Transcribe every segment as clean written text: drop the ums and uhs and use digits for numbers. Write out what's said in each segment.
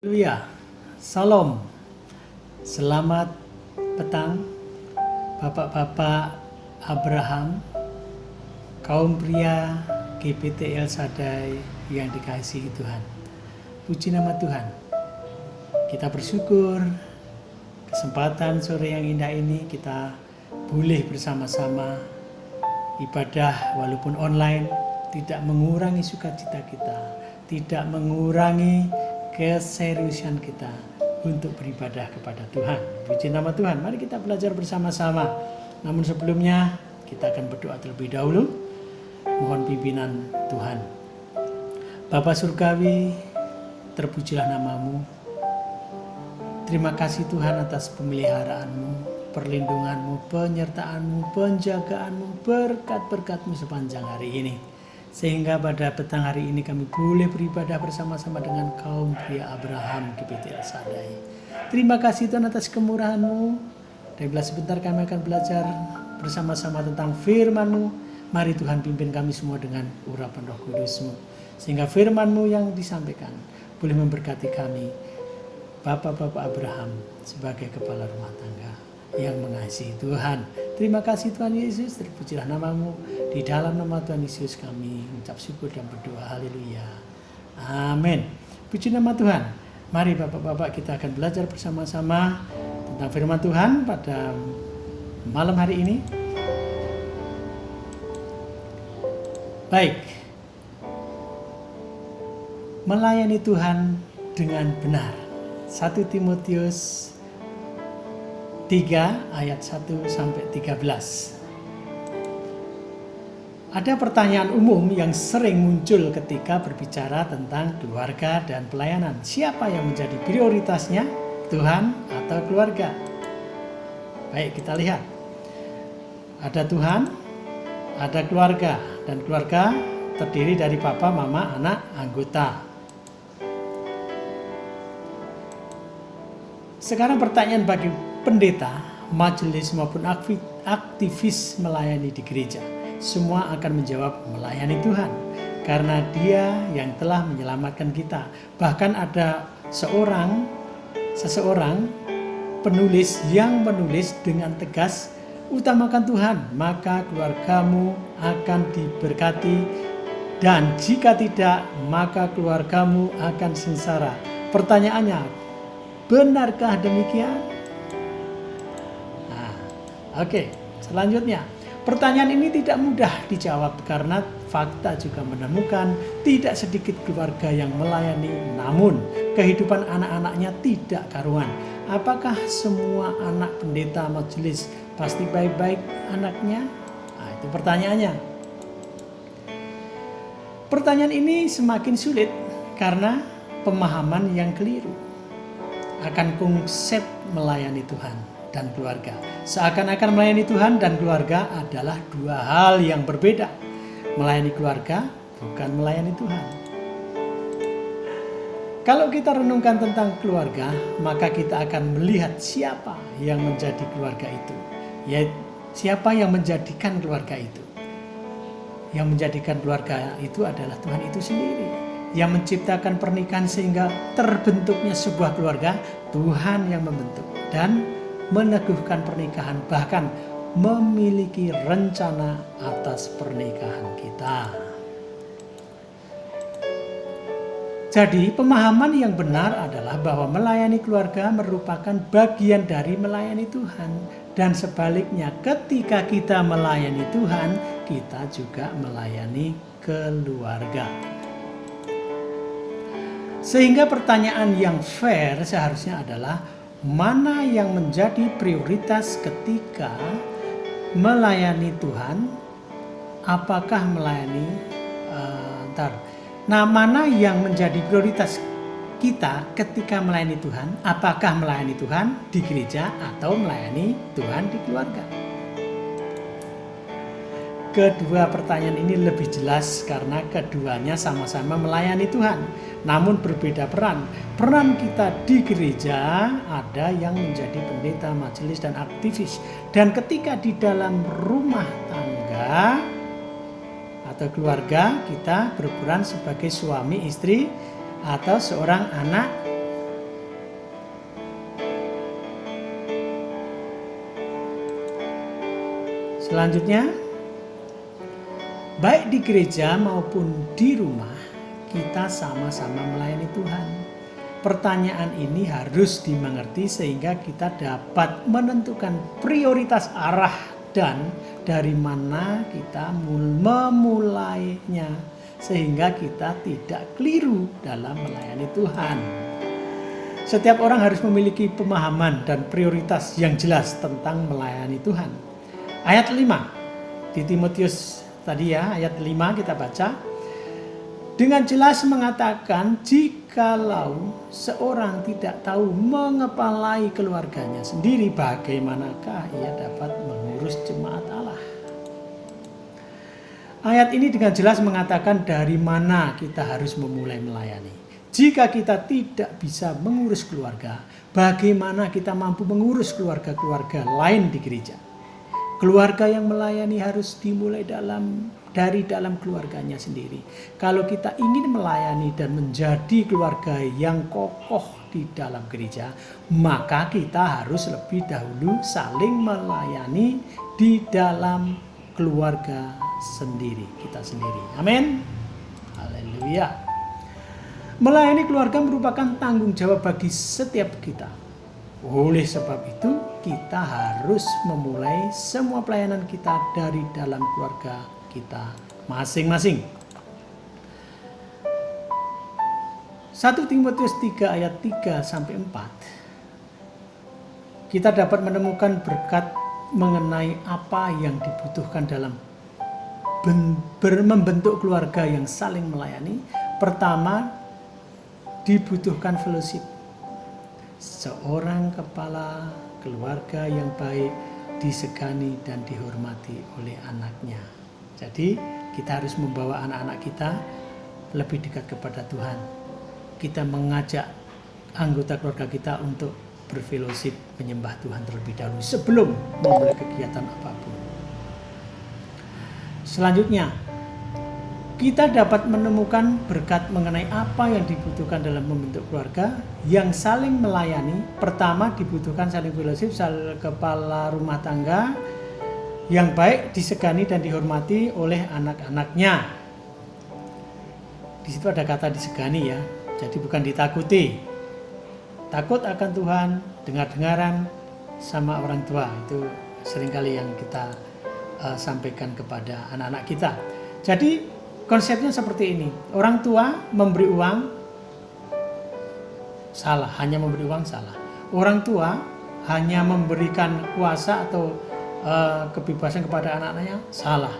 Haleluya, Salam, selamat petang Bapak-Bapak Abraham, kaum pria GPT El Shaddai yang dikasihi Tuhan. Puji nama Tuhan. Kita bersyukur kesempatan sore yang indah ini kita boleh bersama-sama ibadah walaupun online, tidak mengurangi sukacita kita, tidak mengurangi keseriusan kita untuk beribadah kepada Tuhan. Puji nama Tuhan. Mari kita belajar bersama-sama. Namun sebelumnya kita akan berdoa terlebih dahulu. Mohon pimpinan Tuhan. Bapa Surgawi, terpujilah namamu. Terima kasih Tuhan atas pemeliharaanmu, perlindunganmu, penyertaanmu, penjagaanmu, berkat-berkatmu sepanjang hari ini. Sehingga pada petang hari ini kami boleh beribadah bersama-sama dengan kaum pria Abraham GPT El Shaddai. Terima kasih Tuhan atas kemurahan-Mu. Dan bila sebentar kami akan belajar bersama-sama tentang firman-Mu. Mari Tuhan pimpin kami semua dengan urapan Roh Kudus-Mu. Sehingga firman-Mu yang disampaikan boleh memberkati kami, Bapak-Bapak Abraham, sebagai kepala rumah tangga yang mengasihi Tuhan. Terima kasih Tuhan Yesus, terpujilah namamu. Di dalam nama Tuhan Yesus kami mengucap syukur dan berdoa. Haleluya. Amin. Puji nama Tuhan. Mari Bapak-Bapak kita akan belajar bersama-sama tentang firman Tuhan pada malam hari ini. Baik. Melayani Tuhan dengan benar. 1 Timotius 3 ayat 1 sampai 13. Ada pertanyaan umum yang sering muncul ketika berbicara tentang keluarga dan pelayanan. Siapa yang menjadi prioritasnya? Tuhan atau keluarga? Baik, kita lihat. Ada Tuhan, ada keluarga, dan keluarga terdiri dari papa, mama, anak, anggota. Sekarang pertanyaan bagi pendeta, majelis maupun aktivis melayani di gereja. Semua akan menjawab melayani Tuhan karena Dia yang telah menyelamatkan kita. Bahkan ada seseorang penulis yang menulis dengan tegas, utamakan Tuhan, maka keluargamu akan diberkati, dan jika tidak, maka keluargamu akan sengsara. Pertanyaannya, benarkah demikian? Oke, selanjutnya. Pertanyaan ini tidak mudah dijawab karena fakta juga menemukan tidak sedikit keluarga yang melayani, namun kehidupan anak-anaknya tidak karuan. Apakah semua anak pendeta majelis pasti baik-baik anaknya? Itu pertanyaannya. Pertanyaan ini semakin sulit karena pemahaman yang keliru akan konsep melayani Tuhan dan keluarga. Seakan-akan melayani Tuhan dan keluarga adalah dua hal yang berbeda. Melayani keluarga bukan melayani Tuhan. Kalau kita renungkan tentang keluarga, maka kita akan melihat siapa yang menjadi keluarga itu. Yaitu siapa yang menjadikan keluarga itu. Yang menjadikan keluarga itu adalah Tuhan itu sendiri. Yang menciptakan pernikahan sehingga terbentuknya sebuah keluarga, Tuhan yang membentuk dan meneguhkan pernikahan, bahkan memiliki rencana atas pernikahan kita. Jadi pemahaman yang benar adalah bahwa melayani keluarga merupakan bagian dari melayani Tuhan. Dan sebaliknya ketika kita melayani Tuhan, kita juga melayani keluarga. Sehingga pertanyaan yang fair seharusnya adalah, mana yang menjadi prioritas ketika melayani Tuhan? Apakah melayani mana yang menjadi prioritas kita ketika melayani Tuhan? Apakah melayani Tuhan di gereja atau melayani Tuhan di keluarga? Kedua pertanyaan ini lebih jelas karena keduanya sama-sama melayani Tuhan, namun berbeda peran. Peran kita di gereja ada yang menjadi pendeta, majelis, dan aktivis. Dan ketika di dalam rumah tangga atau keluarga, kita berperan sebagai suami, istri, atau seorang anak Selanjutnya, baik di gereja maupun di rumah, kita sama-sama melayani Tuhan. Pertanyaan ini harus dimengerti sehingga kita dapat menentukan prioritas arah dan dari mana kita memulainya, sehingga kita tidak keliru dalam melayani Tuhan. Setiap orang harus memiliki pemahaman dan prioritas yang jelas tentang melayani Tuhan. Ayat 5 di Timotius tadi ya, ayat 5 kita baca. Dengan jelas mengatakan, jikalau seorang tidak tahu mengepalai keluarganya sendiri, bagaimanakah ia dapat mengurus jemaat Allah? Ayat ini dengan jelas mengatakan dari mana kita harus memulai melayani. Jika kita tidak bisa mengurus keluarga, bagaimana kita mampu mengurus keluarga-keluarga lain di gereja? Keluarga yang melayani harus dimulai dari dalam keluarganya sendiri. Kalau kita ingin melayani dan menjadi keluarga yang kokoh di dalam gereja, maka kita harus lebih dahulu saling melayani di dalam keluarga sendiri, kita sendiri. Amin. Haleluya. Melayani keluarga merupakan tanggung jawab bagi setiap kita. Oleh sebab itu, kita harus memulai semua pelayanan kita dari dalam keluarga kita masing-masing. 1 Timotius 3 ayat 3 sampai 4. Kita dapat menemukan berkat mengenai apa yang dibutuhkan dalam membentuk keluarga yang saling melayani. Pertama, dibutuhkan fellowship. Seorang kepala keluarga yang baik disegani dan dihormati oleh anaknya. Jadi kita harus membawa anak-anak kita lebih dekat kepada Tuhan. Kita mengajak anggota keluarga kita untuk berfellowship menyembah Tuhan terlebih dahulu sebelum memulai kegiatan apapun. Selanjutnya, kita dapat menemukan berkat mengenai apa yang dibutuhkan dalam membentuk keluarga yang saling melayani. Pertama, dibutuhkan saling fellowship, kepala rumah tangga yang baik disegani dan dihormati oleh anak-anaknya. Di situ ada kata disegani ya, jadi bukan ditakuti. Takut akan Tuhan, dengar-dengaran sama orang tua, itu seringkali yang kita sampaikan kepada anak-anak kita. Jadi konsepnya seperti ini, orang tua memberi uang salah, hanya memberi uang salah. Orang tua hanya memberikan kuasa atau kebebasan kepada anak-anaknya salah.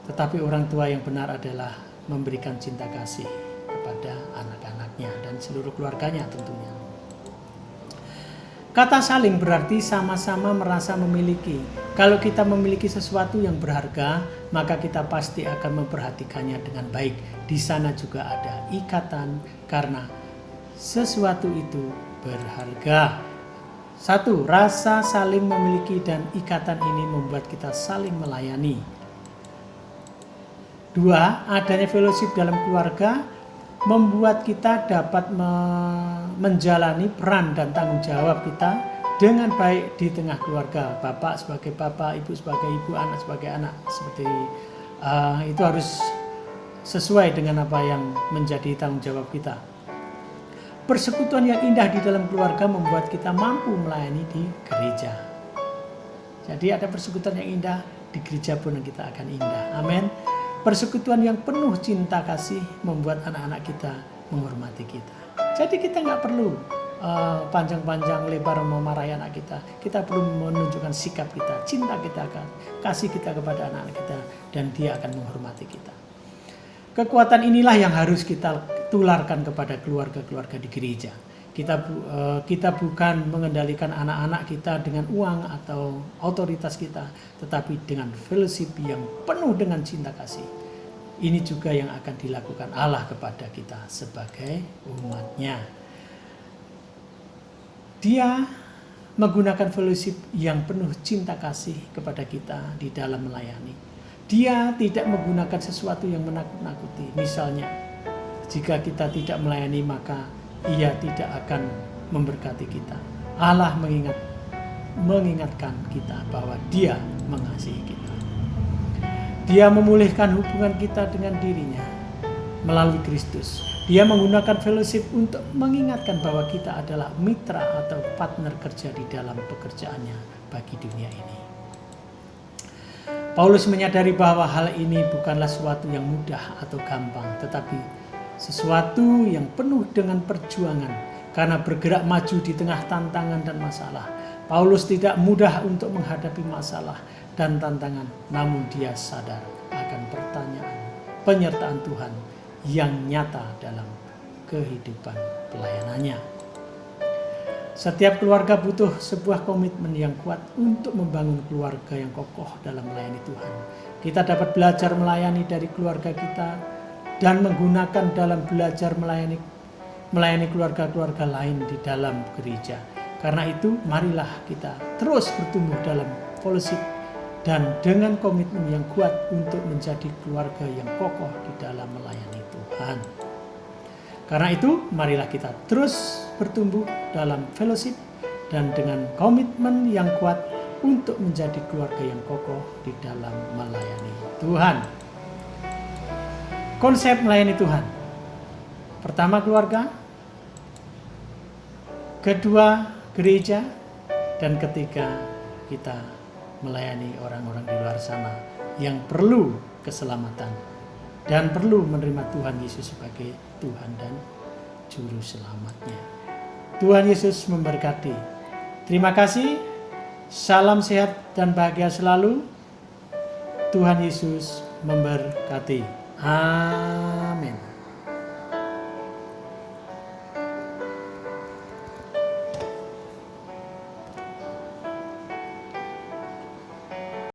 Tetapi orang tua yang benar adalah memberikan cinta kasih kepada anak-anaknya dan seluruh keluarganya tentunya. Kata saling berarti sama-sama merasa memiliki. Kalau kita memiliki sesuatu yang berharga, maka kita pasti akan memperhatikannya dengan baik. Di sana juga ada ikatan karena sesuatu itu berharga. 1. Rasa saling memiliki dan ikatan ini membuat kita saling melayani. 2. Adanya fellowship dalam keluarga membuat kita dapat menjalani peran dan tanggung jawab kita dengan baik di tengah keluarga. Bapak sebagai bapak, ibu sebagai ibu, anak sebagai anak. Seperti itu harus sesuai dengan apa yang menjadi tanggung jawab kita. Persekutuan yang indah di dalam keluarga membuat kita mampu melayani di gereja. Jadi ada persekutuan yang indah, di gereja pun kita akan indah. Amin. Persekutuan yang penuh cinta kasih membuat anak-anak kita menghormati kita. Jadi kita nggak perlu panjang-panjang lebar memarahi anak kita. Kita perlu menunjukkan sikap kita, cinta kita, kasih kita kepada anak-anak kita, dan dia akan menghormati kita. Kekuatan inilah yang harus kita tularkan kepada keluarga-keluarga di gereja. Kita bukan mengendalikan anak-anak kita dengan uang atau otoritas kita, tetapi dengan fellowship yang penuh dengan cinta kasih. Ini juga yang akan dilakukan Allah kepada kita sebagai umat-Nya. Dia menggunakan fellowship yang penuh cinta kasih kepada kita di dalam melayani. Dia tidak menggunakan sesuatu yang menakut-nakuti. Misalnya, jika kita tidak melayani maka Ia tidak akan memberkati kita. Allah mengingatkan kita bahwa Dia mengasihi kita. Dia memulihkan hubungan kita dengan dirinya melalui Kristus. Dia menggunakan fellowship untuk mengingatkan bahwa kita adalah mitra atau partner kerja di dalam pekerjaannya bagi dunia ini. Paulus menyadari bahwa hal ini bukanlah sesuatu yang mudah atau gampang, tetapi sesuatu yang penuh dengan perjuangan karena bergerak maju di tengah tantangan dan masalah. Paulus tidak mudah untuk menghadapi masalah dan tantangan, namun dia sadar akan penyertaan Tuhan yang nyata dalam kehidupan pelayanannya. Setiap keluarga butuh sebuah komitmen yang kuat untuk membangun keluarga yang kokoh dalam melayani Tuhan. Kita dapat belajar melayani dari keluarga kita dan menggunakan dalam belajar melayani keluarga-keluarga lain di dalam gereja. Karena itu, marilah kita terus bertumbuh dalam fellowship dan dengan komitmen yang kuat untuk menjadi keluarga yang kokoh di dalam melayani Tuhan. Karena itu, marilah kita terus bertumbuh dalam fellowship dan dengan komitmen yang kuat untuk menjadi keluarga yang kokoh di dalam melayani Tuhan. Konsep melayani Tuhan. Pertama, keluarga. Kedua, gereja. Dan ketiga, kita melayani orang-orang di luar sana yang perlu keselamatan dan perlu menerima Tuhan Yesus sebagai Tuhan dan Juru Selamatnya. Tuhan Yesus memberkati. Terima kasih. Salam sehat dan bahagia selalu. Tuhan Yesus memberkati. Amin.